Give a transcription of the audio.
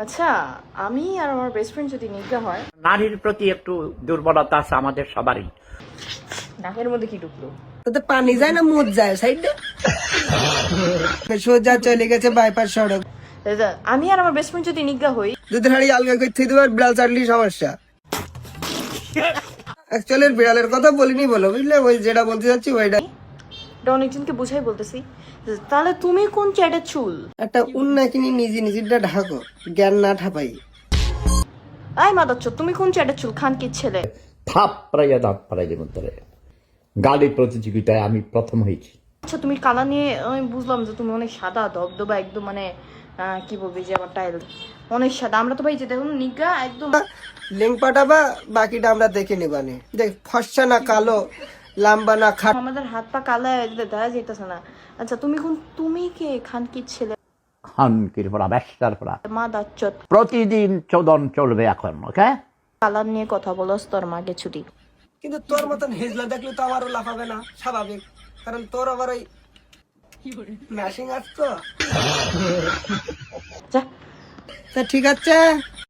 আচ্ছা, আমি আর আমার বেস্ট ফ্রেন্ড যদি নিজ্ঞা হয়, নারীর প্রতি একটু দুর্বলতা আছে আমাদের সবারই। নাকের মধ্যে কি ঢুকলো? তাতে পানি যায় না মুদ যায় সাইডে সোজা চলে গেছে বাইপাস সড়ক। আমি আর আমার বেস্ট ফ্রেন্ড যদি নিজ্ঞা হই, দুধের হাড়ি আলগা করতে দেবার বিড়াল চাটলি সমস্যা। অ্যাকচুয়ালি বিড়ালের কথা বলিনি বলো, বুঝলে? ওই যেটা বলতে যাচ্ছি ওইটা। এটা অনেকজনকে বুঝাই বলতেছি। তাহলে তুমি কোন চ্যাটের চুল? একটা উন্না কিনি নিজে নিজেরটা ঢাকো, জ্ঞান না ঠাপাই। আই মাদাচ্ছ, তুমি কোন চ্যাটের চুল? খান কি ছেলে? থাপ পাড়াইয়া দাঁত পাড়াইলে মধ্যে গালি প্রতিযোগিতায় আমি প্রথম হয়েছি। আচ্ছা, তুমি কালা নিয়ে আমি বুঝলাম যে তুমি অনেক সাদা ধবধবা একদম, মানে কি বলবি যে আমার টাইল অনেক সাদা। আমরা তো ভাই যে দেখুন নিজ্ঞা একদম লিঙ্ক পাঠাবা, বাকিটা আমরা দেখে নেবানি। দেখ ফর্সা না কালো, লাম্বা না খাট। আমাদের হাত পা কালা দেখা যাইতেছে না। আচ্ছা, তুমি কে? খান কি ছেলে? খানকির পড়া ব্যস্তার পড়া মা দাচ্ছ, প্রতিদিন চোদন চলবে এখন, ওকে? কালার নিয়ে কথা বলস তোর মাকে ছুটি। কিন্তু তোর মতন হেজলা দেখলে তো আমারও লাফাবে না, স্বাভাবিক। কারণ তোর আবার ওই ম্যাশিং আসতো। যা। তা ঠিক আছে।